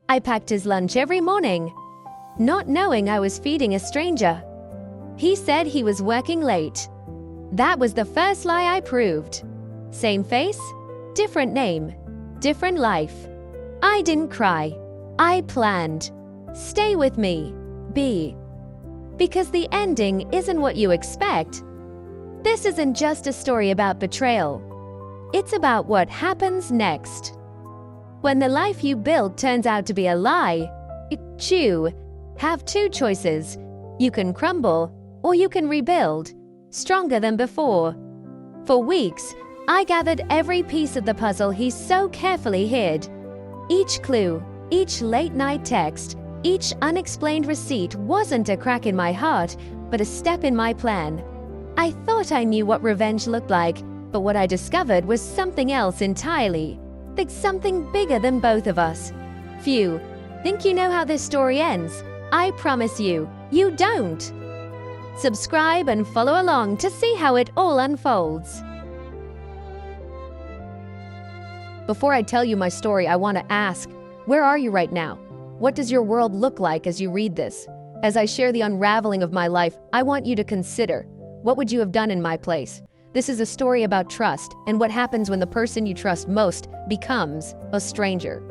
I packed his lunch every morning, not knowing I was feeding a stranger. He said he was working late. That was the first lie I proved. Same face, different name, different life. I didn't cry. I planned. Stay with me. Be. Because the ending isn't what you expect. This isn't just a story about betrayal. It's about what happens next. When the life you built turns out to be a lie, you have two choices. You can crumble, or you can rebuild, stronger than before. For weeks, I gathered every piece of the puzzle he so carefully hid. Each clue, each late-night text, each unexplained receipt wasn't a crack in my heart, but a step in my plan. I thought I knew what revenge looked like, but what I discovered was something else entirely. Like something bigger than both of us. Few think you know how this story ends. I promise you, you don't. Subscribe and follow along to see how it all unfolds. Before I tell you my story, I want to ask, where are you right now? What does your world look like as you read this? As I share the unraveling of my life, I want you to consider, what would you have done in my place? This is a story about trust and what happens when the person you trust most becomes a stranger.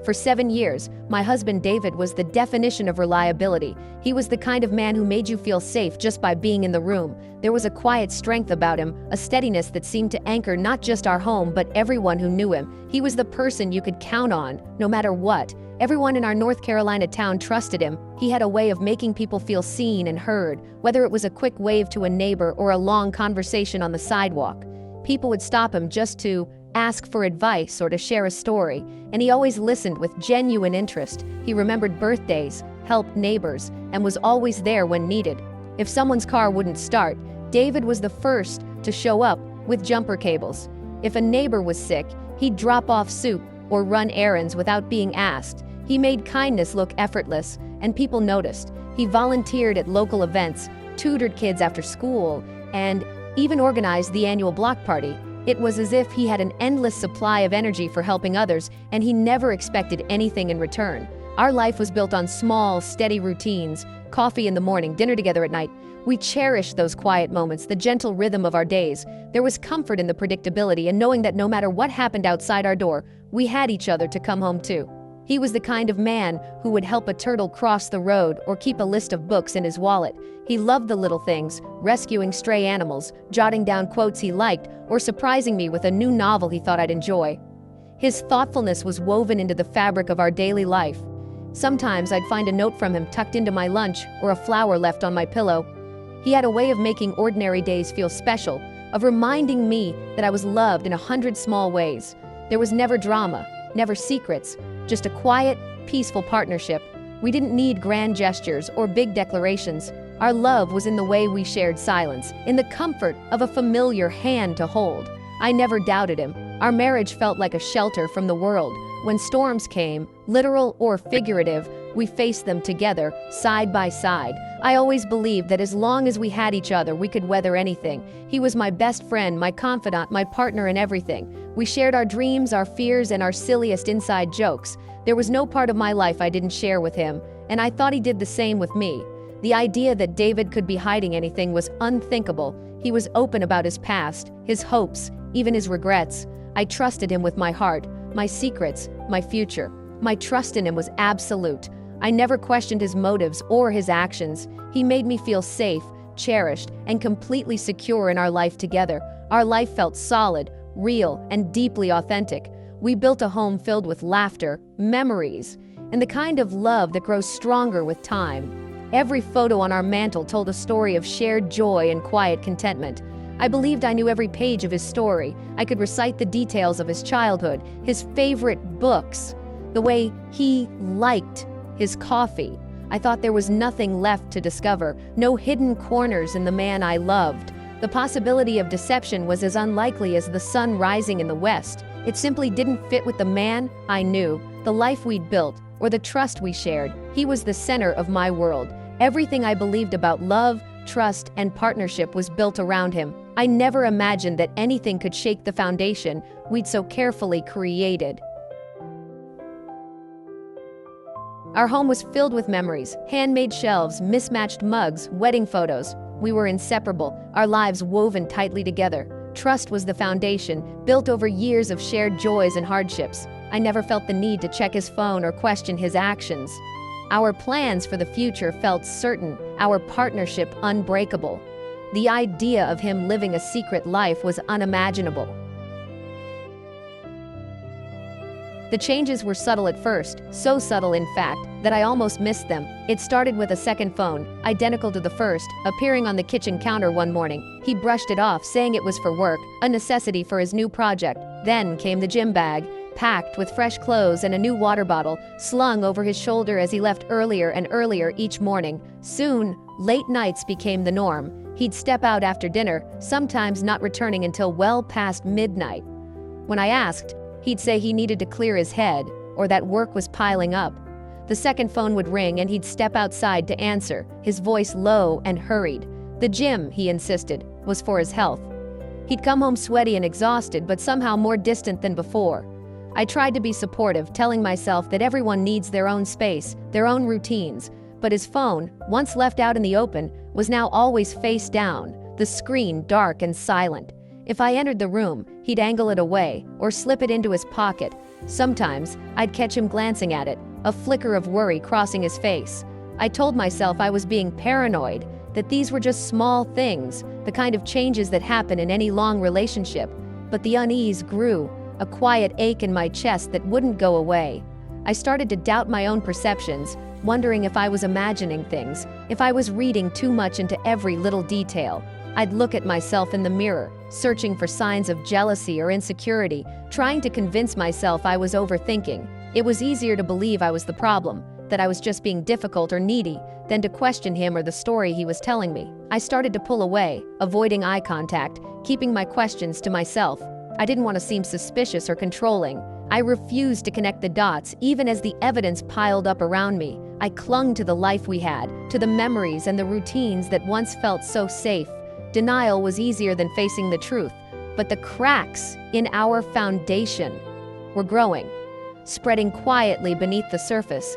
For 7 years, my husband David was the definition of reliability. He was the kind of man who made you feel safe just by being in the room. There was a quiet strength about him, a steadiness that seemed to anchor not just our home but everyone who knew him. He was the person you could count on, no matter what. Everyone in our North Carolina town trusted him. He had a way of making people feel seen and heard, whether it was a quick wave to a neighbor or a long conversation on the sidewalk. People would stop him just to ask for advice or to share a story, and he always listened with genuine interest. He remembered birthdays, helped neighbors, and was always there when needed. If someone's car wouldn't start, David was the first to show up with jumper cables. If a neighbor was sick, he'd drop off soup or run errands without being asked. He made kindness look effortless, and people noticed. He volunteered at local events, tutored kids after school, and even organized the annual block party. It was as if he had an endless supply of energy for helping others, and he never expected anything in return. Our life was built on small, steady routines, coffee in the morning, dinner together at night. We cherished those quiet moments, the gentle rhythm of our days. There was comfort in the predictability and knowing that no matter what happened outside our door, we had each other to come home to. He was the kind of man who would help a turtle cross the road or keep a list of books in his wallet. He loved the little things, rescuing stray animals, jotting down quotes he liked, or surprising me with a new novel he thought I'd enjoy. His thoughtfulness was woven into the fabric of our daily life. Sometimes I'd find a note from him tucked into my lunch or a flower left on my pillow. He had a way of making ordinary days feel special, of reminding me that I was loved in 100 small ways. There was never drama, never secrets, just a quiet, peaceful partnership. We didn't need grand gestures or big declarations. Our love was in the way we shared silence, in the comfort of a familiar hand to hold. I never doubted him. Our marriage felt like a shelter from the world. When storms came, literal or figurative, we faced them together, side by side. I always believed that as long as we had each other, we could weather anything. He was my best friend, my confidant, my partner in everything. We shared our dreams, our fears, and our silliest inside jokes. There was no part of my life I didn't share with him, and I thought he did the same with me. The idea that David could be hiding anything was unthinkable. He was open about his past, his hopes, even his regrets. I trusted him with my heart, my secrets, my future. My trust in him was absolute. I never questioned his motives or his actions. He made me feel safe, cherished, and completely secure in our life together. Our life felt solid, real, and deeply authentic. We built a home filled with laughter, memories, and the kind of love that grows stronger with time. Every photo on our mantle told a story of shared joy and quiet contentment. I believed I knew every page of his story. I could recite the details of his childhood, his favorite books, the way he liked his coffee. I thought there was nothing left to discover, no hidden corners in the man I loved. The possibility of deception was as unlikely as the sun rising in the west. It simply didn't fit with the man I knew, the life we'd built, or the trust we shared. He was the center of my world. Everything I believed about love, trust, and partnership was built around him. I never imagined that anything could shake the foundation we'd so carefully created. Our home was filled with memories, handmade shelves, mismatched mugs, wedding photos. We were inseparable, our lives woven tightly together. Trust was the foundation, built over years of shared joys and hardships. I never felt the need to check his phone or question his actions. Our plans for the future felt certain, our partnership unbreakable. The idea of him living a secret life was unimaginable. The changes were subtle at first, so subtle in fact, that I almost missed them. It started with a second phone, identical to the first, appearing on the kitchen counter one morning. He brushed it off, saying it was for work, a necessity for his new project. Then came the gym bag, packed with fresh clothes and a new water bottle, slung over his shoulder as he left earlier and earlier each morning. Soon, late nights became the norm. He'd step out after dinner, sometimes not returning until well past midnight. When I asked, he'd say he needed to clear his head, or that work was piling up. The second phone would ring and he'd step outside to answer, his voice low and hurried. The gym, he insisted, was for his health. He'd come home sweaty and exhausted, but somehow more distant than before. I tried to be supportive, telling myself that everyone needs their own space, their own routines. But his phone, once left out in the open, was now always face down, the screen dark and silent. If I entered the room, he'd angle it away or slip it into his pocket. Sometimes, I'd catch him glancing at it, a flicker of worry crossing his face. I told myself I was being paranoid, that these were just small things, the kind of changes that happen in any long relationship. But the unease grew, a quiet ache in my chest that wouldn't go away. I started to doubt my own perceptions, wondering if I was imagining things, if I was reading too much into every little detail. I'd look at myself in the mirror, searching for signs of jealousy or insecurity, trying to convince myself I was overthinking. It was easier to believe I was the problem, that I was just being difficult or needy, than to question him or the story he was telling me. I started to pull away, avoiding eye contact, keeping my questions to myself. I didn't want to seem suspicious or controlling. I refused to connect the dots, even as the evidence piled up around me. I clung to the life we had, to the memories and the routines that once felt so safe. Denial was easier than facing the truth, but the cracks in our foundation were growing, spreading quietly beneath the surface.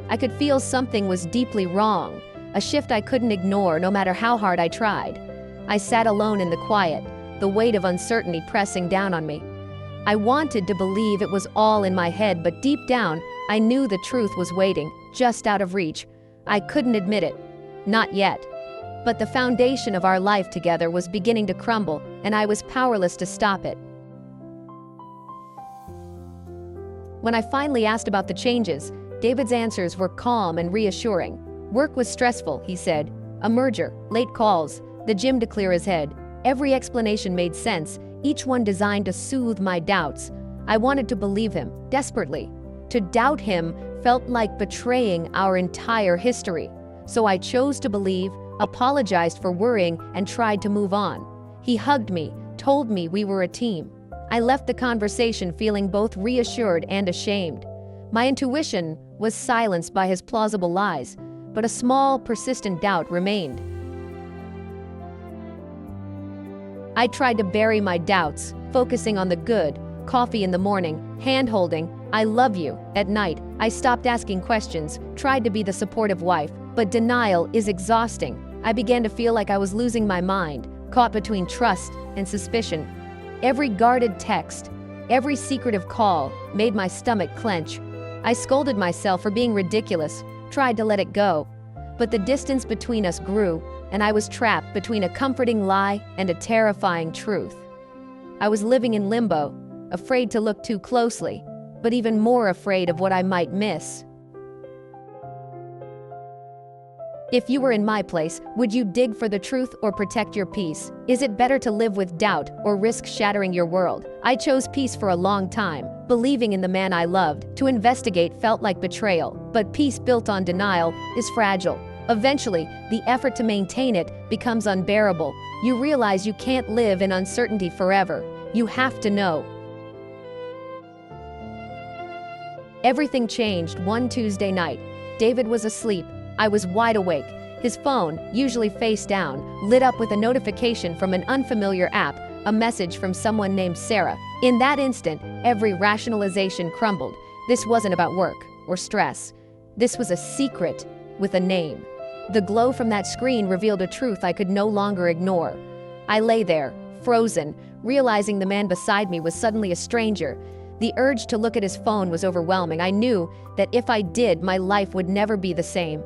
I could feel something was deeply wrong, a shift I couldn't ignore no matter how hard I tried. I sat alone in the quiet, the weight of uncertainty pressing down on me. I wanted to believe it was all in my head, but deep down, I knew the truth was waiting, just out of reach. I couldn't admit it. Not yet. But the foundation of our life together was beginning to crumble, and I was powerless to stop it. When I finally asked about the changes, David's answers were calm and reassuring. Work was stressful, he said. A merger, late calls, the gym to clear his head. Every explanation made sense, each one designed to soothe my doubts. I wanted to believe him, desperately. To doubt him felt like betraying our entire history. So I chose to believe, apologized for worrying, and tried to move on. He hugged me, told me we were a team. I left the conversation feeling both reassured and ashamed. My intuition was silenced by his plausible lies, but a small, persistent doubt remained. I tried to bury my doubts, focusing on the good, coffee in the morning, hand-holding, I love you, at night. I stopped asking questions, tried to be the supportive wife, but denial is exhausting. I began to feel like I was losing my mind, caught between trust and suspicion. Every guarded text, every secretive call made my stomach clench. I scolded myself for being ridiculous, tried to let it go. But the distance between us grew, and I was trapped between a comforting lie and a terrifying truth. I was living in limbo, afraid to look too closely, but even more afraid of what I might miss. If you were in my place, would you dig for the truth or protect your peace? Is it better to live with doubt or risk shattering your world? I chose peace for a long time, believing in the man I loved. To investigate felt like betrayal, but peace built on denial is fragile. Eventually, the effort to maintain it becomes unbearable. You realize you can't live in uncertainty forever. You have to know. Everything changed one Tuesday night. David was asleep. I was wide awake. His phone, usually face down, lit up with a notification from an unfamiliar app, a message from someone named Sarah. In that instant, every rationalization crumbled. This wasn't about work or stress. This was a secret with a name. The glow from that screen revealed a truth I could no longer ignore. I lay there, frozen, realizing the man beside me was suddenly a stranger. The urge to look at his phone was overwhelming. I knew that if I did, my life would never be the same.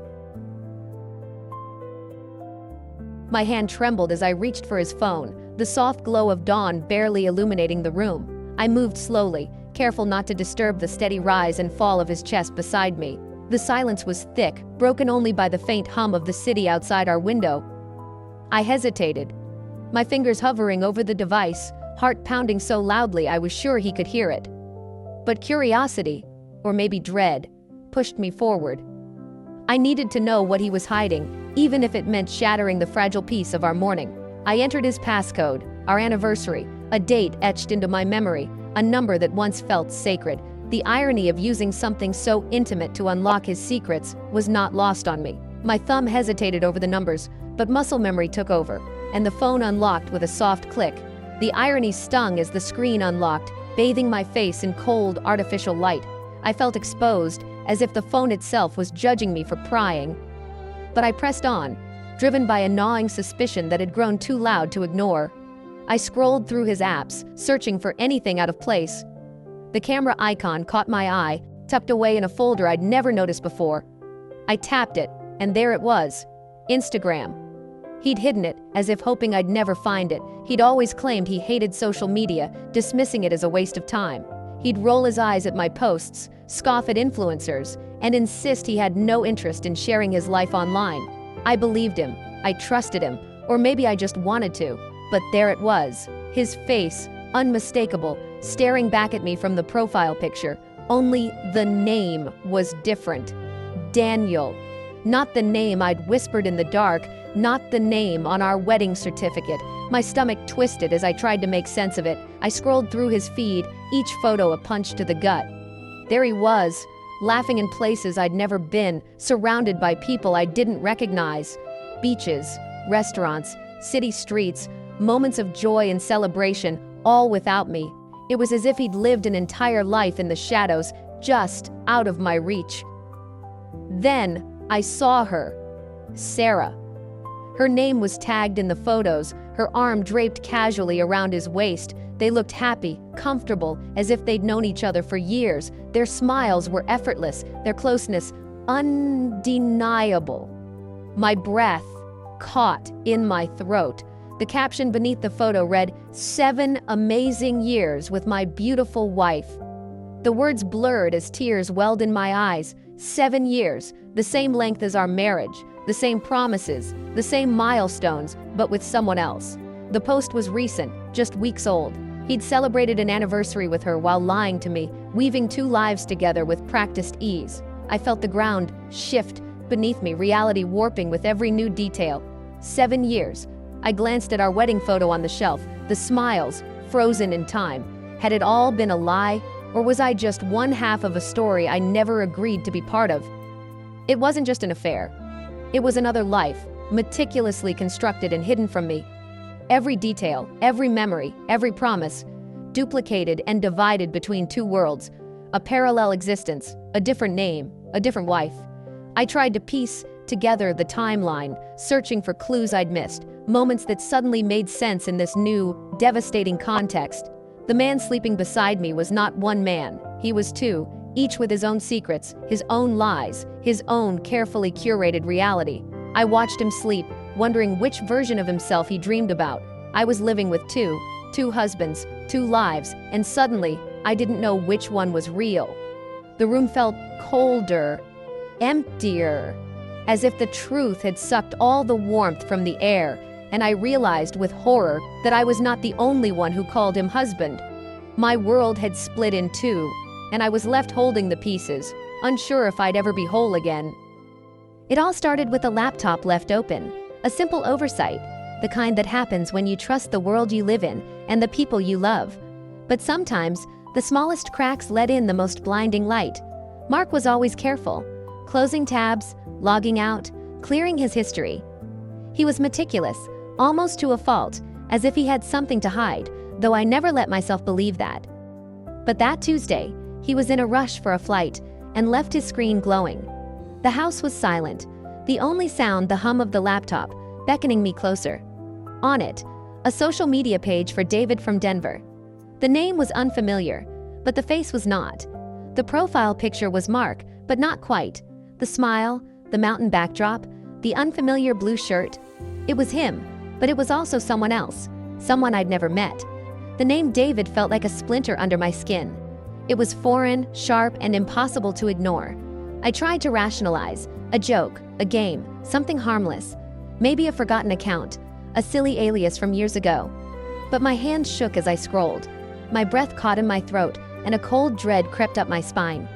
My hand trembled as I reached for his phone, the soft glow of dawn barely illuminating the room. I moved slowly, careful not to disturb the steady rise and fall of his chest beside me. The silence was thick, broken only by the faint hum of the city outside our window. I hesitated, my fingers hovering over the device, heart pounding so loudly I was sure he could hear it. But curiosity, or maybe dread, pushed me forward. I needed to know what he was hiding, even if it meant shattering the fragile peace of our morning. I entered his passcode, our anniversary, a date etched into my memory, a number that once felt sacred. The irony of using something so intimate to unlock his secrets was not lost on me. My thumb hesitated over the numbers, but muscle memory took over, and the phone unlocked with a soft click. The irony stung as the screen unlocked, bathing my face in cold, artificial light. I felt exposed, as if the phone itself was judging me for prying. But I pressed on, driven by a gnawing suspicion that had grown too loud to ignore. I scrolled through his apps, searching for anything out of place. The camera icon caught my eye, tucked away in a folder I'd never noticed before. I tapped it, and there it was. Instagram. He'd hidden it, as if hoping I'd never find it. He'd always claimed he hated social media, dismissing it as a waste of time. He'd roll his eyes at my posts, scoff at influencers, and insist he had no interest in sharing his life online. I believed him, I trusted him, or maybe I just wanted to. But there it was, his face, unmistakable, staring back at me from the profile picture. Only the name was different. Daniel. Not the name I'd whispered in the dark, not the name on our wedding certificate. My stomach twisted as I tried to make sense of it. I scrolled through his feed, each photo a punch to the gut. There he was, laughing in places I'd never been, surrounded by people I didn't recognize. Beaches, restaurants, city streets, moments of joy and celebration, all without me. It was as if he'd lived an entire life in the shadows, just out of my reach. Then I saw her, Sarah. Her name was tagged in the photos, her arm draped casually around his waist. They looked happy, comfortable, as if they'd known each other for years. Their smiles were effortless, their closeness undeniable. My breath caught in my throat. The caption beneath the photo read, "7 amazing years with my beautiful wife." The words blurred as tears welled in my eyes. 7 years, the same length as our marriage, the same promises, the same milestones, but with someone else. The post was recent, just weeks old. He'd celebrated an anniversary with her while lying to me, weaving 2 lives together with practiced ease. I felt the ground shift beneath me, reality warping with every new detail. 7 years. I glanced at our wedding photo on the shelf, the smiles, frozen in time. Had it all been a lie, or was I just one half of a story I never agreed to be part of? It wasn't just an affair. It was another life, meticulously constructed and hidden from me. Every detail, every memory, every promise, duplicated and divided between 2 worlds, a parallel existence, a different name, a different wife. I tried to piece together the timeline, searching for clues I'd missed, moments that suddenly made sense in this new, devastating context. The man sleeping beside me was not one man, he was 2, each with his own secrets, his own lies, his own carefully curated reality. I watched him sleep, wondering which version of himself he dreamed about. I was living with two husbands, 2 lives, and suddenly, I didn't know which one was real. The room felt colder, emptier, as if the truth had sucked all the warmth from the air, and I realized with horror that I was not the only one who called him husband. My world had split in 2, and I was left holding the pieces, unsure if I'd ever be whole again. It all started with a laptop left open, a simple oversight, the kind that happens when you trust the world you live in and the people you love. But sometimes, the smallest cracks let in the most blinding light. Mark was always careful, closing tabs, logging out, clearing his history. He was meticulous, almost to a fault, as if he had something to hide, though I never let myself believe that. But that Tuesday, he was in a rush for a flight and left his screen glowing. The house was silent, the only sound the hum of the laptop, beckoning me closer. On it, a social media page for David from Denver. The name was unfamiliar, but the face was not. The profile picture was Mark, but not quite. The smile, the mountain backdrop, the unfamiliar blue shirt. It was him, but it was also someone else, someone I'd never met. The name David felt like a splinter under my skin. It was foreign, sharp, and impossible to ignore. I tried to rationalize, a joke, a game, something harmless, maybe a forgotten account, a silly alias from years ago. But my hands shook as I scrolled. My breath caught in my throat, and a cold dread crept up my spine.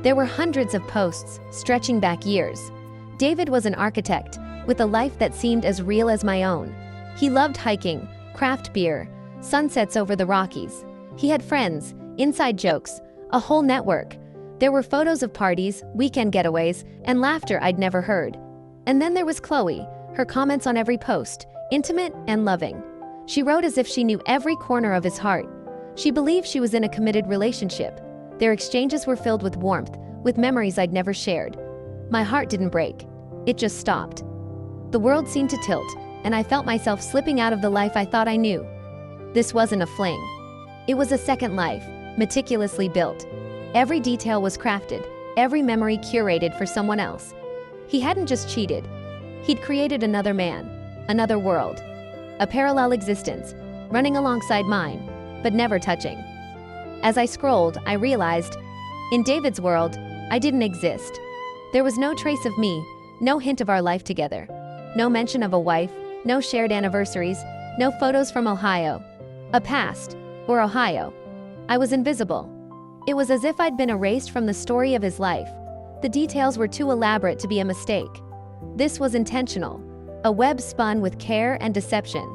There were hundreds of posts, stretching back years. David was an architect, with a life that seemed as real as my own. He loved hiking, craft beer, sunsets over the Rockies. He had friends, inside jokes, a whole network. There were photos of parties, weekend getaways, and laughter I'd never heard. And then there was Chloe, her comments on every post, intimate and loving. She wrote as if she knew every corner of his heart. She believed she was in a committed relationship. Their exchanges were filled with warmth, with memories I'd never shared. My heart didn't break. It just stopped. The world seemed to tilt, and I felt myself slipping out of the life I thought I knew. This wasn't a fling. It was a second life, meticulously built. Every detail was crafted, every memory curated for someone else. He hadn't just cheated. He'd created another man, another world, a parallel existence, running alongside mine, but never touching. As I scrolled, I realized, in David's world, I didn't exist. There was no trace of me, no hint of our life together, no mention of a wife, no shared anniversaries, no photos from Ohio. A past, or Ohio. I was invisible. It was as if I'd been erased from the story of his life. The details were too elaborate to be a mistake. This was intentional, a web spun with care and deception.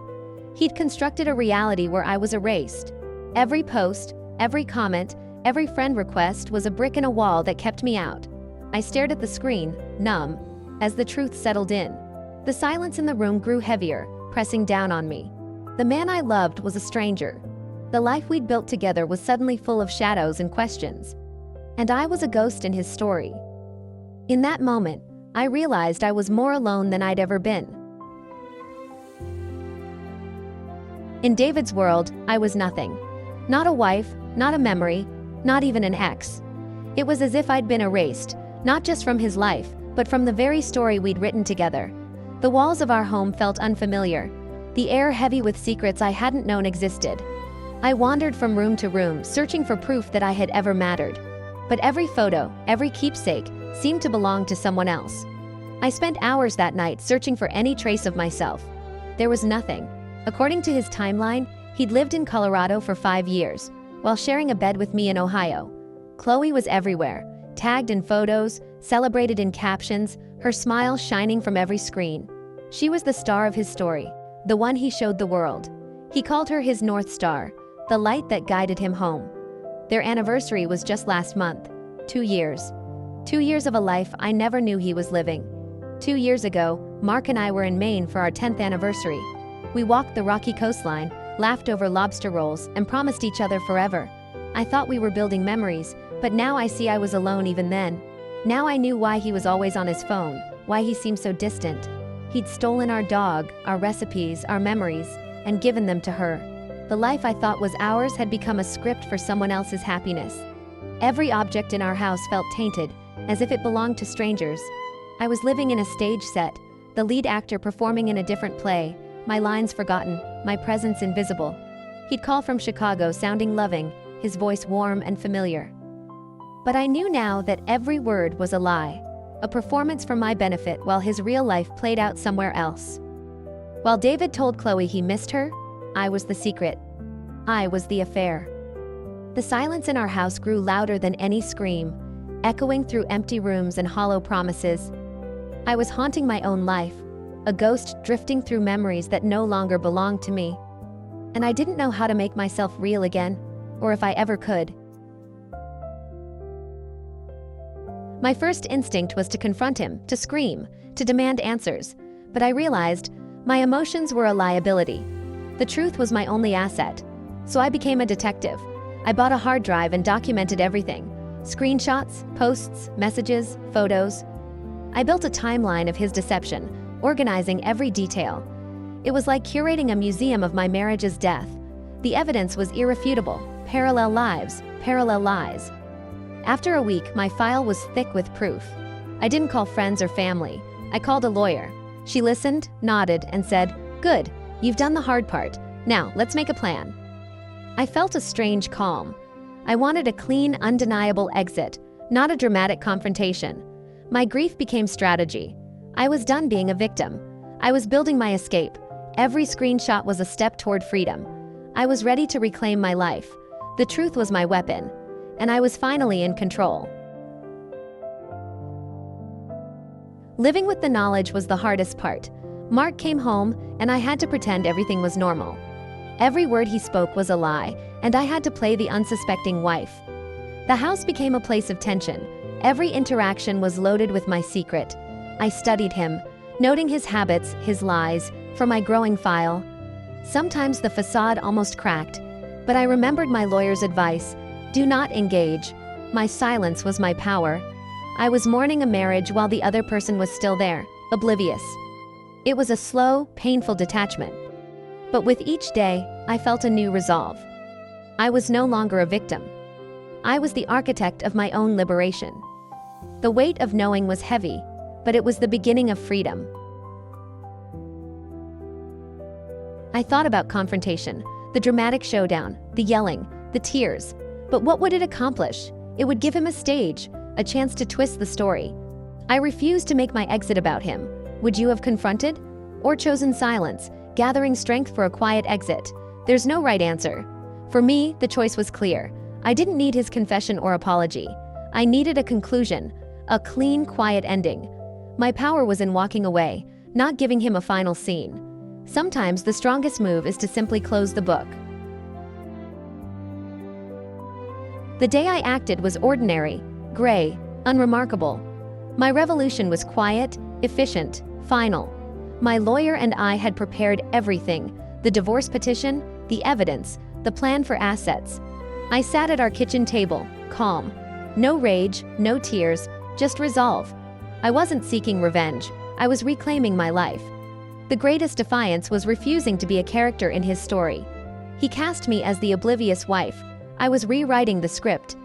He'd constructed a reality where I was erased. Every post, every comment, every friend request was a brick in a wall that kept me out. I stared at the screen, numb, as the truth settled in. The silence in the room grew heavier, pressing down on me. The man I loved was a stranger. The life we'd built together was suddenly full of shadows and questions. And I was a ghost in his story. In that moment, I realized I was more alone than I'd ever been. In David's world, I was nothing. Not a wife, not a memory, not even an ex. It was as if I'd been erased, not just from his life, but from the very story we'd written together. The walls of our home felt unfamiliar, the air heavy with secrets I hadn't known existed. I wandered from room to room, searching for proof that I had ever mattered. But every photo, every keepsake, seemed to belong to someone else. I spent hours that night searching for any trace of myself. There was nothing. According to his timeline, he'd lived in Colorado for 5 years, while sharing a bed with me in Ohio. Chloe was everywhere, tagged in photos, celebrated in captions, her smile shining from every screen. She was the star of his story, the one he showed the world. He called her his North Star, the light that guided him home. Their anniversary was just last month. 2 years. 2 years of a life I never knew he was living. 2 years ago, Mark and I were in Maine for our 10th anniversary. We walked the rocky coastline, laughed over lobster rolls, and promised each other forever. I thought we were building memories, but now I see I was alone even then. Now I knew why he was always on his phone, why he seemed so distant. He'd stolen our dog, our recipes, our memories, and given them to her. The life I thought was ours had become a script for someone else's happiness. Every object in our house felt tainted, as if it belonged to strangers. I was living in a stage set, the lead actor performing in a different play, my lines forgotten, my presence invisible. He'd call from Chicago sounding loving, his voice warm and familiar. But I knew now that every word was a lie, a performance for my benefit while his real life played out somewhere else. While David told Chloe he missed her, I was the secret. I was the affair. The silence in our house grew louder than any scream, echoing through empty rooms and hollow promises. I was haunting my own life, a ghost drifting through memories that no longer belonged to me. And I didn't know how to make myself real again, or if I ever could. My first instinct was to confront him, to scream, to demand answers. But I realized my emotions were a liability. The truth was my only asset. So I became a detective. I bought a hard drive and documented everything. Screenshots, posts, messages, photos. I built a timeline of his deception, organizing every detail. It was like curating a museum of my marriage's death. The evidence was irrefutable. Parallel lives, parallel lies. After a week, my file was thick with proof. I didn't call friends or family. I called a lawyer. She listened, nodded, and said, "Good, you've done the hard part. Now, let's make a plan." I felt a strange calm. I wanted a clean, undeniable exit, not a dramatic confrontation. My grief became strategy. I was done being a victim. I was building my escape. Every screenshot was a step toward freedom. I was ready to reclaim my life. The truth was my weapon, and I was finally in control. Living with the knowledge was the hardest part. Mark came home, and I had to pretend everything was normal. Every word he spoke was a lie, and I had to play the unsuspecting wife. The house became a place of tension. Every interaction was loaded with my secret. I studied him, noting his habits, his lies, for my growing file. Sometimes the facade almost cracked, but I remembered my lawyer's advice: do not engage. My silence was my power. I was mourning a marriage while the other person was still there, oblivious. It was a slow, painful detachment. But with each day, I felt a new resolve. I was no longer a victim. I was the architect of my own liberation. The weight of knowing was heavy, but it was the beginning of freedom. I thought about confrontation, the dramatic showdown, the yelling, the tears. But what would it accomplish? It would give him a stage, a chance to twist the story. I refused to make my exit about him. Would you have confronted? Or chosen silence, gathering strength for a quiet exit? There's no right answer. For me, the choice was clear. I didn't need his confession or apology. I needed a conclusion, a clean, quiet ending. My power was in walking away, not giving him a final scene. Sometimes the strongest move is to simply close the book. The day I acted was ordinary, gray, unremarkable. My revolution was quiet, efficient, final. My lawyer and I had prepared everything: the divorce petition, the evidence, the plan for assets. I sat at our kitchen table, calm. No rage, no tears, just resolve. I wasn't seeking revenge. I was reclaiming my life. The greatest defiance was refusing to be a character in his story. He cast me as the oblivious wife. I was rewriting the script.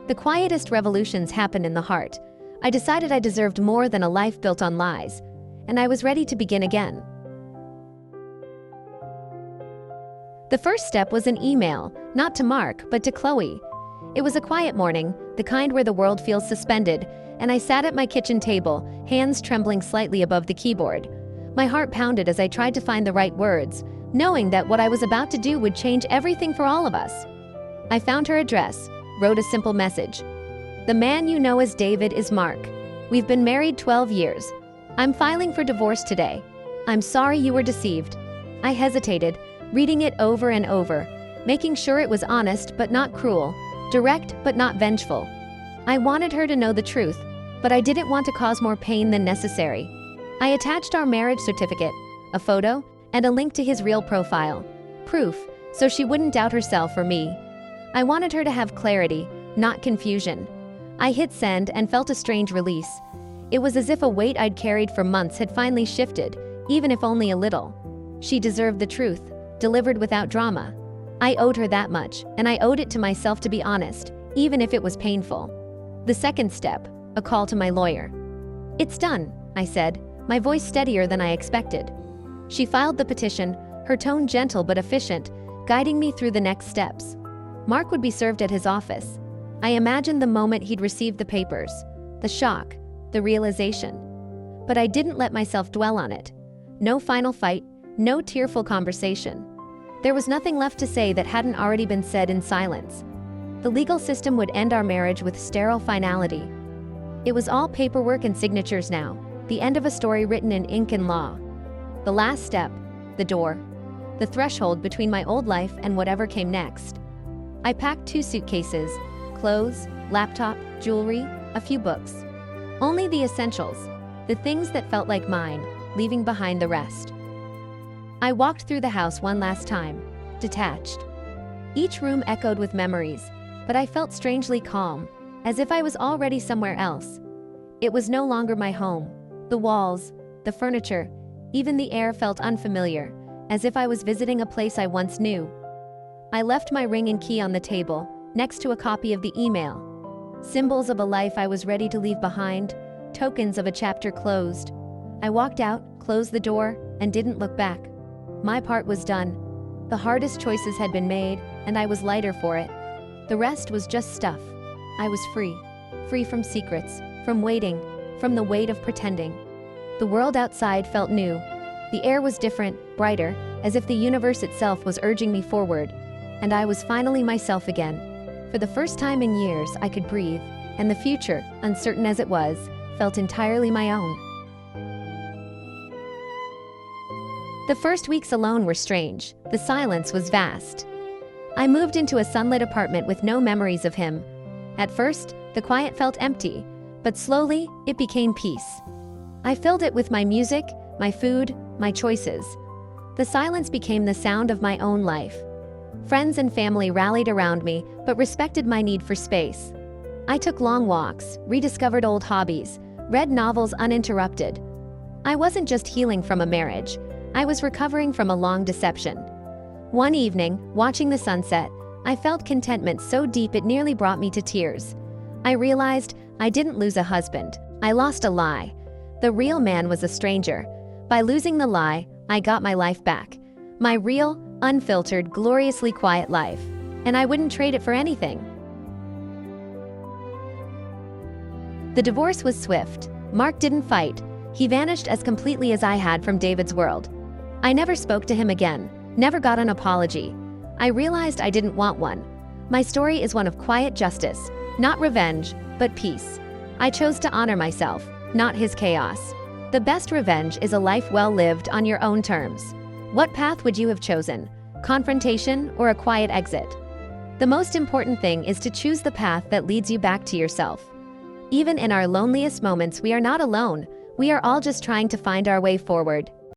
The quietest revolutions happen in the heart. I decided I deserved more than a life built on lies, and I was ready to begin again. The first step was an email, not to Mark, but to Chloe. It was a quiet morning, the kind where the world feels suspended, and I sat at my kitchen table, hands trembling slightly above the keyboard. My heart pounded as I tried to find the right words, knowing that what I was about to do would change everything for all of us. I found her address, wrote a simple message. "The man you know as David is Mark. We've been married 12 years. I'm filing for divorce today. I'm sorry you were deceived." I hesitated, reading it over and over, making sure it was honest but not cruel, direct but not vengeful. I wanted her to know the truth, but I didn't want to cause more pain than necessary. I attached our marriage certificate, a photo, and a link to his real profile. Proof, so she wouldn't doubt herself or me. I wanted her to have clarity, not confusion. I hit send and felt a strange release. It was as if a weight I'd carried for months had finally shifted, even if only a little. She deserved the truth, delivered without drama. I owed her that much, and I owed it to myself to be honest, even if it was painful. The second step, a call to my lawyer. "It's done," I said, my voice steadier than I expected. She filed the petition, her tone gentle but efficient, guiding me through the next steps. Mark would be served at his office. I imagined the moment he'd receive the papers, the shock, the realization. But I didn't let myself dwell on it. No final fight, no tearful conversation. There was nothing left to say that hadn't already been said in silence. The legal system would end our marriage with sterile finality. It was all paperwork and signatures now, the end of a story written in ink and law. The last step, the door, the threshold between my old life and whatever came next. I packed 2 suitcases, clothes, laptop, jewelry, a few books. Only the essentials, the things that felt like mine, leaving behind the rest. I walked through the house one last time, detached. Each room echoed with memories, but I felt strangely calm, as if I was already somewhere else. It was no longer my home. The walls, the furniture, even the air felt unfamiliar, as if I was visiting a place I once knew. I left my ring and key on the table, next to a copy of the email. Symbols of a life I was ready to leave behind, tokens of a chapter closed. I walked out, closed the door, and didn't look back. My part was done. The hardest choices had been made, and I was lighter for it. The rest was just stuff. I was free. Free from secrets, from waiting, from the weight of pretending. The world outside felt new. The air was different, brighter, as if the universe itself was urging me forward. And I was finally myself again. For the first time in years, I could breathe, and the future, uncertain as it was, felt entirely my own. The first weeks alone were strange. The silence was vast. I moved into a sunlit apartment with no memories of him. At first, the quiet felt empty, but slowly, it became peace. I filled it with my music, my food, my choices. The silence became the sound of my own life. Friends and family rallied around me, but respected my need for space. I took long walks, rediscovered old hobbies, read novels uninterrupted. I wasn't just healing from a marriage. I was recovering from a long deception. One evening, watching the sunset, I felt contentment so deep it nearly brought me to tears. I realized I didn't lose a husband. I lost a lie. The real man was a stranger. By losing the lie, I got my life back. My real, unfiltered, gloriously quiet life. And I wouldn't trade it for anything. The divorce was swift. Mark didn't fight. He vanished as completely as I had from David's world. I never spoke to him again, never got an apology. I realized I didn't want one. My story is one of quiet justice, not revenge, but peace. I chose to honor myself, not his chaos. The best revenge is a life well lived on your own terms. What path would you have chosen? Confrontation or a quiet exit? The most important thing is to choose the path that leads you back to yourself. Even in our loneliest moments, we are not alone. We are all just trying to find our way forward.